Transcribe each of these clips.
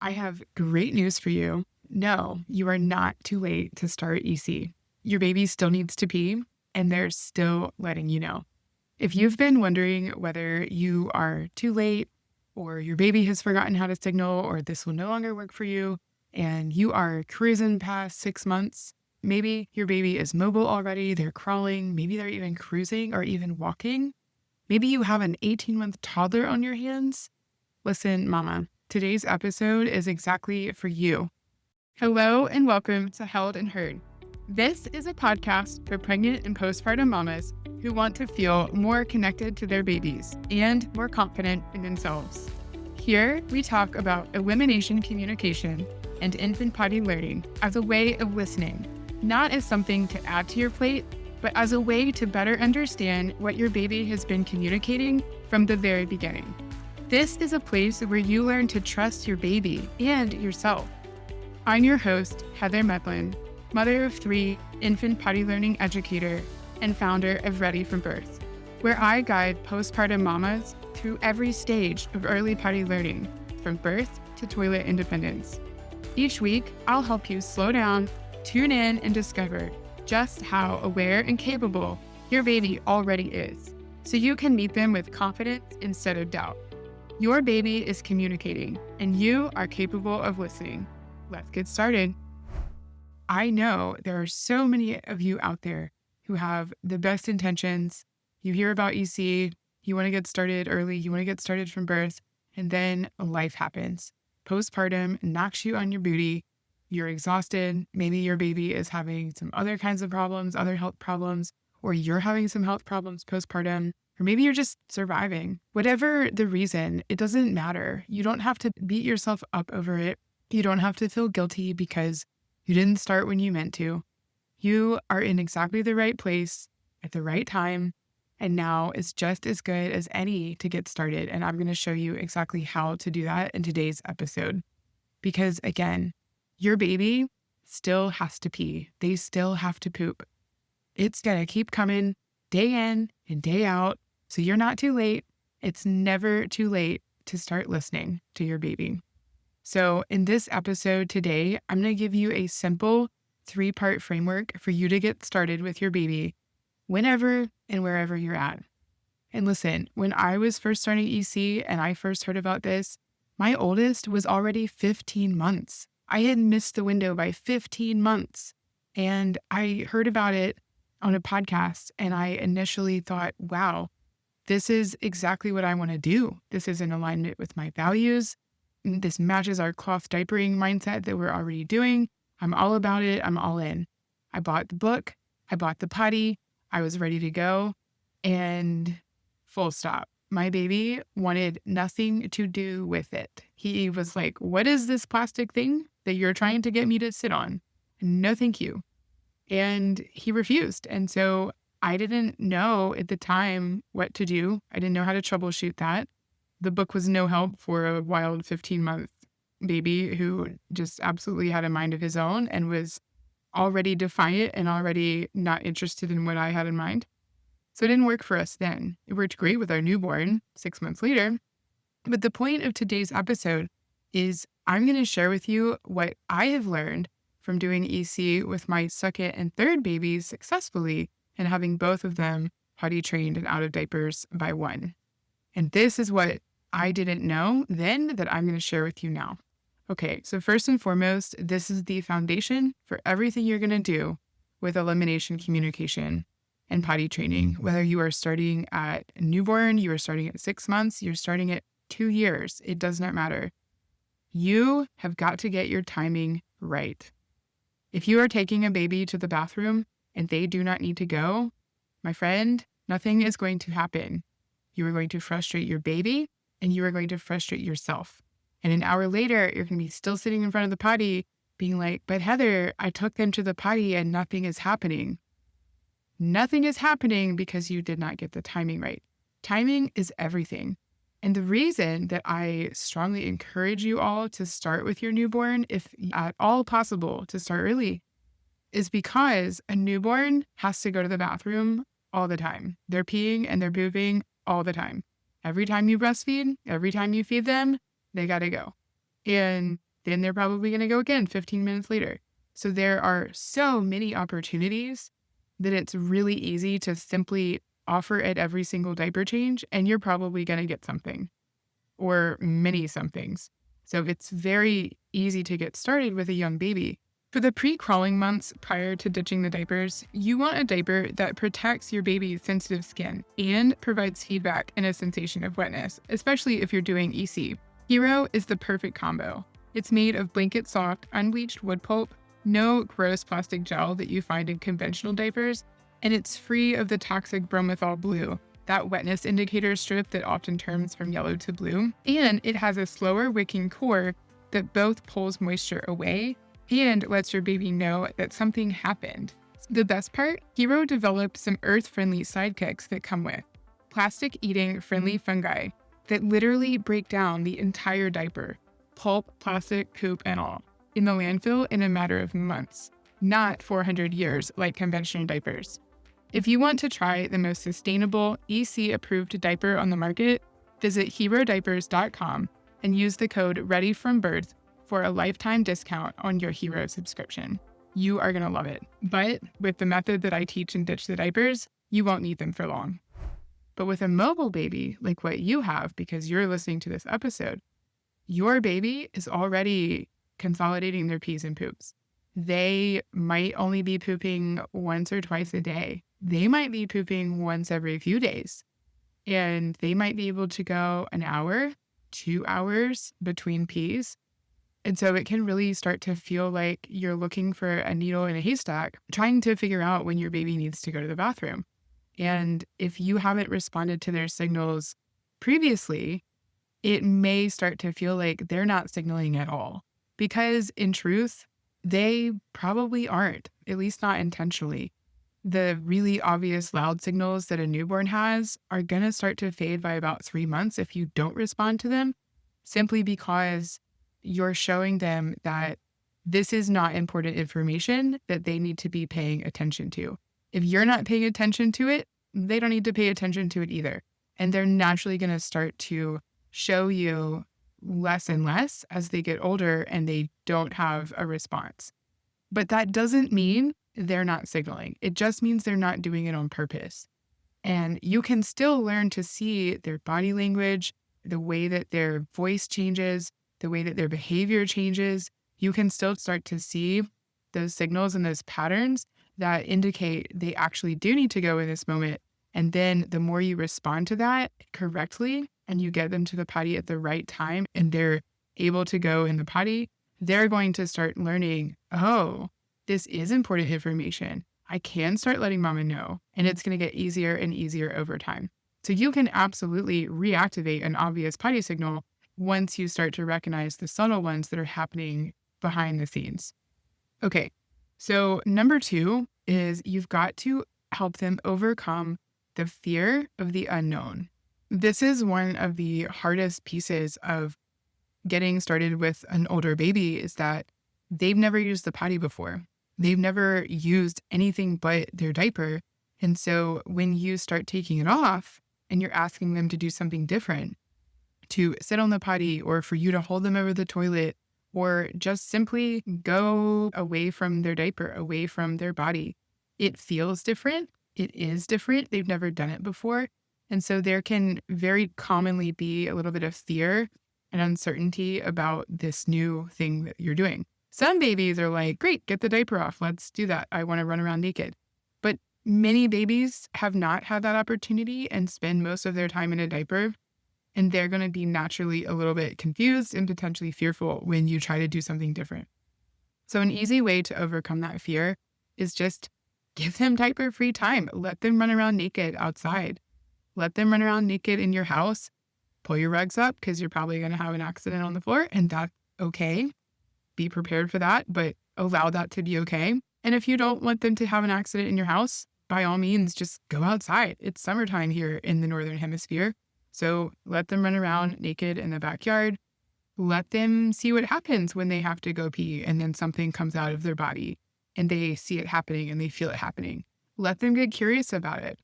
I have great news for you. No, you are not too late to start EC. Your baby still needs to pee, and they're still letting you know. If you've been wondering whether you are too late, or your baby has forgotten how to signal, or this will no longer work for you, and you are cruising past 6 months, maybe your baby is mobile already, they're crawling, maybe they're even cruising or even walking. Maybe you have an 18-month toddler on your hands. Listen, mama, today's episode is exactly for you. Hello and welcome to Held and Heard. This is a podcast for pregnant and postpartum mamas who want to feel more connected to their babies and more confident in themselves. Here, we talk about elimination communication and infant potty learning as a way of listening, not as something to add to your plate, but as a way to better understand what your baby has been communicating from the very beginning. This is a place where you learn to trust your baby and yourself. I'm your host, Heather Medlin, mother of 3, infant potty learning educator, and founder of Ready from Birth, where I guide postpartum mamas through every stage of early potty learning, from birth to toilet independence. Each week, I'll help you slow down, tune in, and discover just how aware and capable your baby already is, so you can meet them with confidence instead of doubt. Your baby is communicating, and you are capable of listening. Let's get started. I know there are so many of you out there who have the best intentions. You hear about EC, you want to get started early, you want to get started from birth, and then life happens. Postpartum knocks you on your booty. You're exhausted. Maybe your baby is having some other kinds of problems, other health problems, or you're having some health problems postpartum, or maybe you're just surviving. Whatever the reason, it doesn't matter. You don't have to beat yourself up over it. You don't have to feel guilty because you didn't start when you meant to. You are in exactly the right place at the right time, and now is just as good as any to get started. And I'm going to show you exactly how to do that in today's episode. Because again, your baby still has to pee. They still have to poop. It's going to keep coming day in and day out. So you're not too late. It's never too late to start listening to your baby. So in this episode today, I'm going to give you a simple 3-part framework for you to get started with your baby whenever and wherever you're at. And listen, when I was first starting EC and I first heard about this, my oldest was already 15 months. I had missed the window by 15 months. And I heard about it on a podcast, and I initially thought, wow, this is exactly what I want to do. This is in alignment with my values. This matches our cloth diapering mindset that we're already doing. I'm all about it. I'm all in. I bought the book. I bought the potty. I was ready to go. And full stop. My baby wanted nothing to do with it. He was like, what is this plastic thing that you're trying to get me to sit on? No, thank you. And he refused. And so I didn't know at the time what to do. I didn't know how to troubleshoot that. The book was no help for a wild 15-month baby who just absolutely had a mind of his own and was already defiant and already not interested in what I had in mind. So it didn't work for us then. It worked great with our newborn 6 months later. But the point of today's episode is I'm going to share with you what I have learned from doing EC with my second and third babies successfully and having both of them potty trained and out of diapers by 1. And this is what I didn't know then that I'm going to share with you now. Okay, so first and foremost, this is the foundation for everything you're going to do with elimination communication and potty training. Whether you are starting at newborn, you are starting at 6 months, you're starting at 2 years, it does not matter. You have got to get your timing right. If you are taking a baby to the bathroom and they do not need to go, my friend, nothing is going to happen. You are going to frustrate your baby and you are going to frustrate yourself. And an hour later, you're going to be still sitting in front of the potty being like, but Heather, I took them to the potty and nothing is happening. Nothing is happening because you did not get the timing right. Timing is everything. And the reason that I strongly encourage you all to start with your newborn, if at all possible, to start early, is because a newborn has to go to the bathroom all the time. They're peeing and they're pooping all the time. Every time you breastfeed, every time you feed them, they got to go. And Then they're probably going to go again 15 minutes later. So there are so many opportunities that it's really easy to simply offer at every single diaper change, and you're probably going to get something or many somethings. So it's very easy to get started with a young baby. For the pre-crawling months prior to ditching the diapers, you want a diaper that protects your baby's sensitive skin and provides feedback and a sensation of wetness, especially if you're doing EC. Hero is the perfect combo. It's made of blanket soft, unbleached wood pulp, no gross plastic gel that you find in conventional diapers, and it's free of the toxic bromothol blue, that wetness indicator strip that often turns from yellow to blue. And it has a slower wicking core that both pulls moisture away and lets your baby know that something happened. The best part, Hero developed some earth-friendly sidekicks that come with plastic-eating friendly fungi that literally break down the entire diaper, pulp, plastic, poop, and all, in the landfill in a matter of months, not 400 years like conventional diapers. If you want to try the most sustainable, EC-approved diaper on the market, visit HeroDiapers.com and use the code READYFROMBIRTH for a lifetime discount on your Hero subscription. You are going to love it. But with the method that I teach in Ditch the Diapers, you won't need them for long. But with a mobile baby, like what you have, because you're listening to this episode, your baby is already consolidating their pees and poops. They might only be pooping once or twice a day. They might be pooping once every few days. And they might be able to go an hour, 2 hours between pees. And so it can really start to feel like you're looking for a needle in a haystack, trying to figure out when your baby needs to go to the bathroom. And if you haven't responded to their signals previously, it may start to feel like they're not signaling at all. Because in truth, they probably aren't, at least not intentionally. The really obvious loud signals that a newborn has are going to start to fade by about 3 months if you don't respond to them, simply because you're showing them that this is not important information that they need to be paying attention to. If you're not paying attention to it, they don't need to pay attention to it either. And they're naturally going to start to show you less and less as they get older and they don't have a response. But that doesn't mean they're not signaling. It just means they're not doing it on purpose. And you can still learn to see their body language, the way that their voice changes, the way that their behavior changes. You can still start to see those signals and those patterns that indicate they actually do need to go in this moment. And then the more you respond to that correctly and you get them to the potty at the right time and they're able to go in the potty, they're going to start learning, oh, this is important information. I can start letting mama know. And it's going to get easier and easier over time. So you can absolutely reactivate an obvious potty signal once you start to recognize the subtle ones that are happening behind the scenes. Okay, so number 2 is you've got to help them overcome the fear of the unknown. This is one of the hardest pieces of getting started with an older baby, is that they've never used the potty before. They've never used anything but their diaper. And so when you start taking it off and you're asking them to do something different, to sit on the potty or for you to hold them over the toilet or just simply go away from their diaper, away from their body, it feels different. It is different. They've never done it before. And so there can very commonly be a little bit of fear and uncertainty about this new thing that you're doing. Some babies are like, great, get the diaper off. Let's do that. I want to run around naked. But many babies have not had that opportunity and spend most of their time in a diaper. And they're going to be naturally a little bit confused and potentially fearful when you try to do something different. So an easy way to overcome that fear is just give them diaper-free time. Let them run around naked outside. Let them run around naked in your house. Pull your rugs up because you're probably going to have an accident on the floor, and that's okay. Be prepared for that, but allow that to be okay. And if you don't want them to have an accident in your house, by all means, just go outside. It's summertime here in the Northern Hemisphere. So let them run around naked in the backyard. Let them see what happens when they have to go pee and then something comes out of their body and they see it happening and they feel it happening. Let them get curious about it.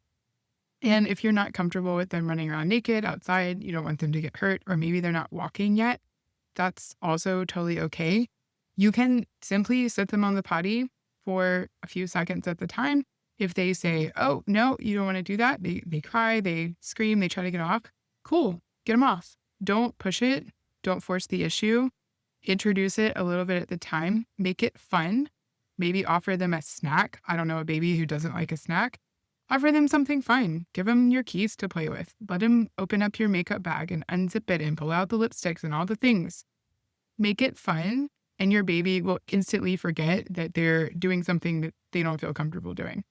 And if you're not comfortable with them running around naked outside, you don't want them to get hurt, or maybe they're not walking yet, that's also totally okay. You can simply sit them on the potty for a few seconds at the time. If they say, oh, no, you don't want to do that, they cry, they scream, they try to get off, cool, get them off. Don't push it. Don't force the issue. Introduce it a little bit at the time. Make it fun. Maybe offer them a snack. I don't know, a baby who doesn't like a snack. Offer them something fun. Give them your keys to play with. Let them open up your makeup bag and unzip it and pull out the lipsticks and all the things. Make it fun, and your baby will instantly forget that they're doing something that they don't feel comfortable doing.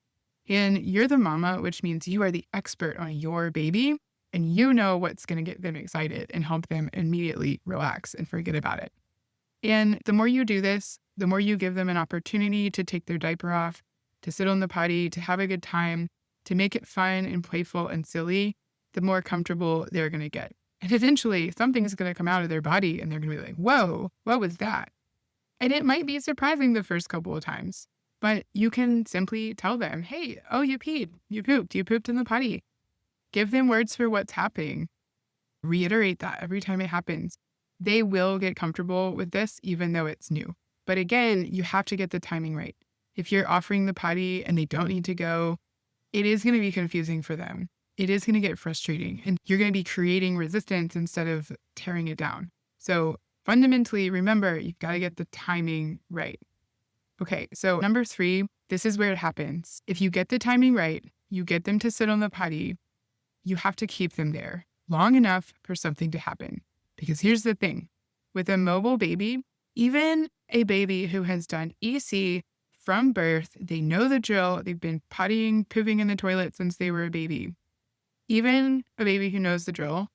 And you're the mama, which means you are the expert on your baby, and you know what's going to get them excited and help them immediately relax and forget about it. And the more you do this, the more you give them an opportunity to take their diaper off, to sit on the potty, to have a good time, to make it fun and playful and silly, the more comfortable they're going to get. And eventually something's going to come out of their body and they're going to be like, whoa, what was that? And it might be surprising the first couple of times, but you can simply tell them, hey, oh, you peed, you pooped in the potty. Give them words for what's happening. Reiterate that every time it happens. They will get comfortable with this, even though it's new. But again, you have to get the timing right. If you're offering the potty and they don't need to go, it is going to be confusing for them. It is going to get frustrating, and you're going to be creating resistance instead of tearing it down. So fundamentally, remember, you've got to get the timing right. Okay, so number 3, this is where it happens. If you get the timing right, you get them to sit on the potty, you have to keep them there long enough for something to happen. Because here's the thing, with a mobile baby, even a baby who has done EC from birth, they know the drill, they've been pottying, pooping in the toilet since they were a baby. Even a baby who knows the drill,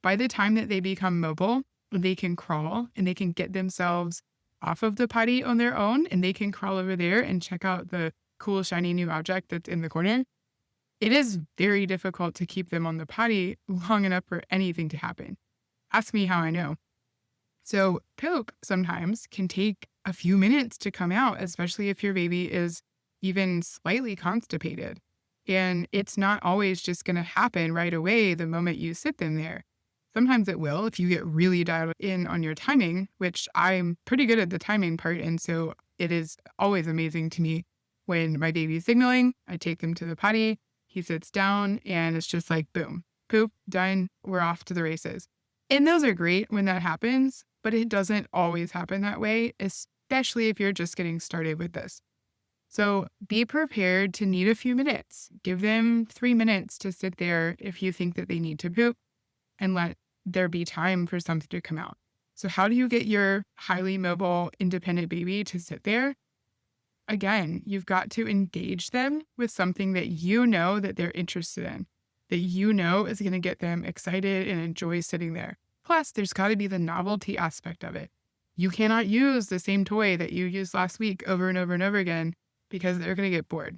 by the time that they become mobile, they can crawl and they can get themselves off of the potty on their own, and they can crawl over there and check out the cool, shiny new object that's in the corner. It is very difficult to keep them on the potty long enough for anything to happen. Ask me how I know. So poop sometimes can take a few minutes to come out, especially if your baby is even slightly constipated. And it's not always just going to happen right away the moment you sit them there. Sometimes it will if you get really dialed in on your timing, which I'm pretty good at the timing part. And so it is always amazing to me when my baby is signaling, I take them to the potty, he sits down, and it's just like, boom, poop, done, we're off to the races. And those are great when that happens, but it doesn't always happen that way, especially if you're just getting started with this. So be prepared to need a few minutes. Give them 3 minutes to sit there if you think that they need to poop, and let there be time for something to come out. So how do you get your highly mobile, independent baby to sit there? Again, you've got to engage them with something that you know that they're interested in, that you know is going to get them excited and enjoy sitting there. Plus, there's got to be the novelty aspect of it. You cannot use the same toy that you used last week over and over and over again because they're going to get bored.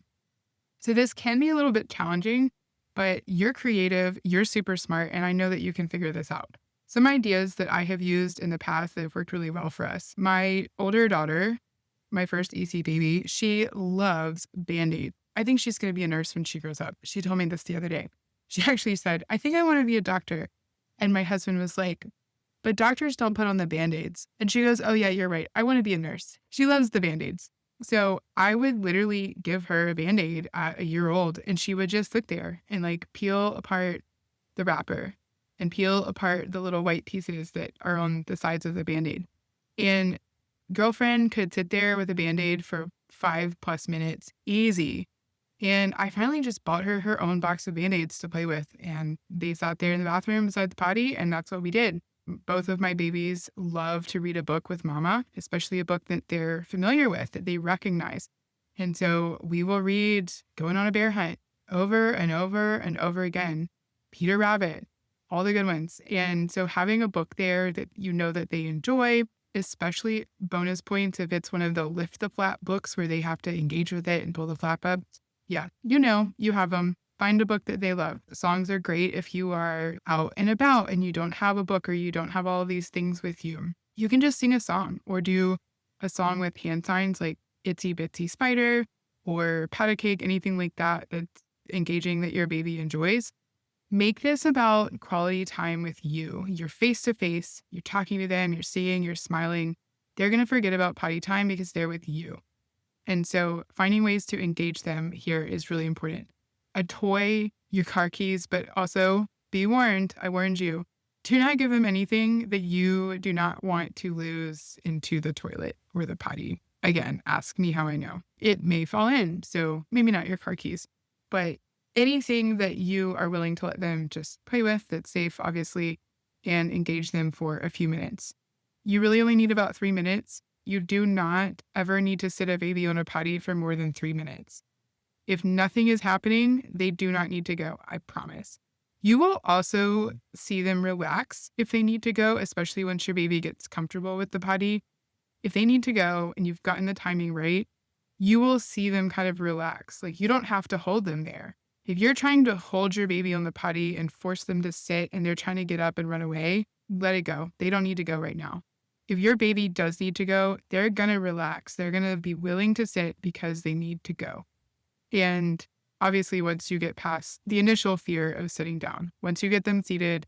So this can be a little bit challenging, but you're creative, you're super smart, and I know that you can figure this out. Some ideas that I have used in the past that have worked really well for us. My older daughter, my first EC baby, she loves Band-Aid. I think she's going to be a nurse when she grows up. She told me this the other day. She actually said, I think I want to be a doctor. And my husband was like, but doctors don't put on the Band-Aids. And she goes, oh yeah, you're right. I want to be a nurse. She loves the Band-Aids. So I would literally give her a Band-Aid at a year old, and she would just sit there and like peel apart the wrapper and peel apart the little white pieces that are on the sides of the Band-Aid. And girlfriend could sit there with a Band-Aid for 5+ minutes, easy. And I finally just bought her her own box of Band-Aids to play with. And they sat there in the bathroom beside the potty, and that's what we did. Both of my babies love to read a book with mama, especially a book that they're familiar with, that they recognize. And so we will read Going on a Bear Hunt over and over and over again, Peter Rabbit, all the good ones. And so having a book there that you know that they enjoy, especially bonus points if it's one of the lift the flap books where they have to engage with it and pull the flap up. Yeah, you know, you have them. Find a book that they love. Songs are great if you are out and about and you don't have a book or you don't have all of these things with you. You can just sing a song or do a song with hand signs like Itsy Bitsy Spider or Pat a Cake, anything like that that's engaging that your baby enjoys. Make this about quality time with you. You're face to face, you're talking to them, you're seeing, you're smiling. They're going to forget about potty time because they're with you. And so finding ways to engage them here is really important. A toy, your car keys, but also be warned, I warned you, do not give them anything that you do not want to lose into the toilet or the potty. Again, ask me how I know. It may fall in, so maybe not your car keys, but anything that you are willing to let them just play with that's safe, obviously, and engage them for a few minutes. You really only need about 3 minutes. You do not ever need to sit a baby on a potty for more than 3 minutes. If nothing is happening, they do not need to go, I promise. You will also see them relax if they need to go, especially once your baby gets comfortable with the potty. If they need to go and you've gotten the timing right, you will see them kind of relax. Like, you don't have to hold them there. If you're trying to hold your baby on the potty and force them to sit and they're trying to get up and run away, let it go. They don't need to go right now. If your baby does need to go, they're going to relax. They're going to be willing to sit because they need to go. And obviously, once you get past the initial fear of sitting down, once you get them seated,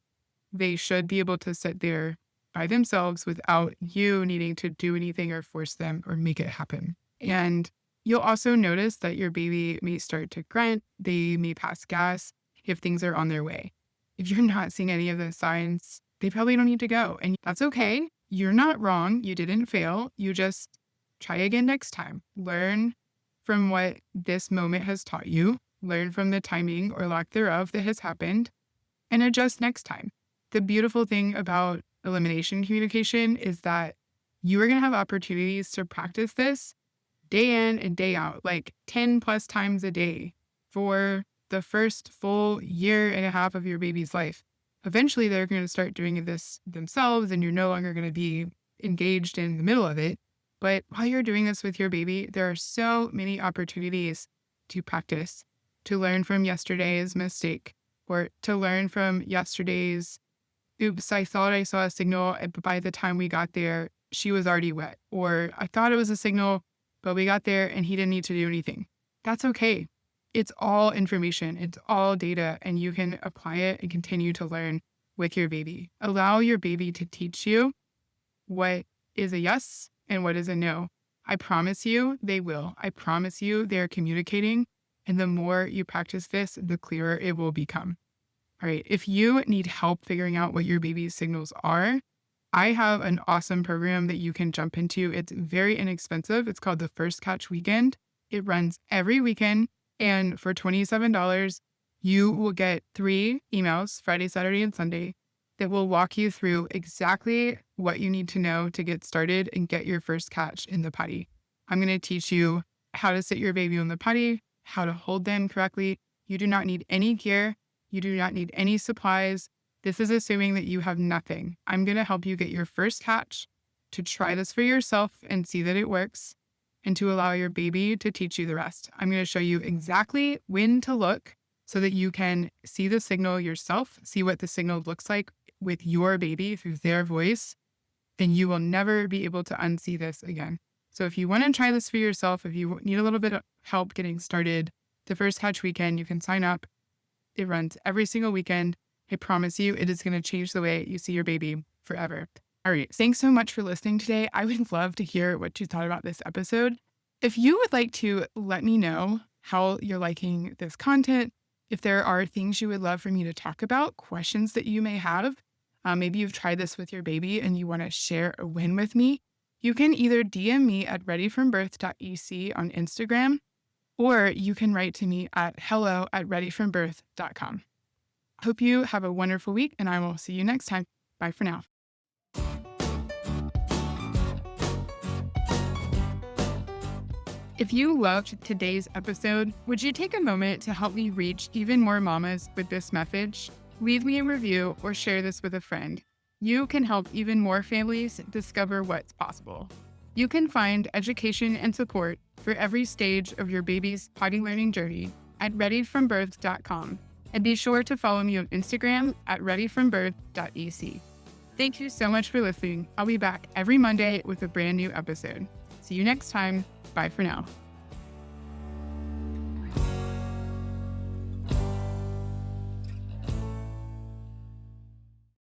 they should be able to sit there by themselves without you needing to do anything or force them or make it happen. And you'll also notice that your baby may start to grunt. They may pass gas if things are on their way. If you're not seeing any of those signs, they probably don't need to go. And that's okay. You're not wrong. You didn't fail. You just try again next time. Learn from what this moment has taught you. Learn from the timing or lack thereof that has happened and adjust next time. The beautiful thing about elimination communication is that you are going to have opportunities to practice this day in and day out, like 10 plus times a day for the first full year and a half of your baby's life. Eventually, they're going to start doing this themselves and you're no longer going to be engaged in the middle of it. But while you're doing this with your baby, there are so many opportunities to practice, to learn from yesterday's mistake, or to learn from yesterday's, oops, I thought I saw a signal, but by the time we got there, she was already wet. Or I thought it was a signal, but we got there and he didn't need to do anything. That's okay. It's all information. It's all data, and you can apply it and continue to learn with your baby. Allow your baby to teach you what is a yes and what is a no. I promise you they will. I promise you they're communicating. And the more you practice this, the clearer it will become. All right. If you need help figuring out what your baby's signals are, I have an awesome program that you can jump into. It's very inexpensive. It's called the First Catch Weekend. It runs every weekend. And for $27, you will get 3 emails, Friday, Saturday, and Sunday, that will walk you through exactly what you need to know to get started and get your first catch in the potty. I'm going to teach you how to sit your baby on the potty, how to hold them correctly. You do not need any gear. You do not need any supplies. This is assuming that you have nothing. I'm going to help you get your first catch, to try this for yourself and see that it works, and to allow your baby to teach you the rest. I'm going to show you exactly when to look so that you can see the signal yourself, see what the signal looks like with your baby through their voice, and you will never be able to unsee this again. So if you want to try this for yourself, if you need a little bit of help getting started, the First Catch Weekend, you can sign up. It runs every single weekend. I promise you, it is going to change the way you see your baby forever. All right. Thanks so much for listening today. I would love to hear what you thought about this episode. If you would like to let me know how you're liking this content, if there are things you would love for me to talk about, questions that you may have, maybe you've tried this with your baby and you want to share a win with me, you can either DM me at readyfrombirth.ec on Instagram, or you can write to me at hello@readyfrombirth.com. Hope you have a wonderful week, and I will see you next time. Bye for now. If you loved today's episode, would you take a moment to help me reach even more mamas with this message? Leave me a review or share this with a friend. You can help even more families discover what's possible. You can find education and support for every stage of your baby's potty learning journey at readyfrombirth.com. And be sure to follow me on Instagram at readyfrombirth.ec. Thank you so much for listening. I'll be back every Monday with a brand new episode. See you next time. Bye for now.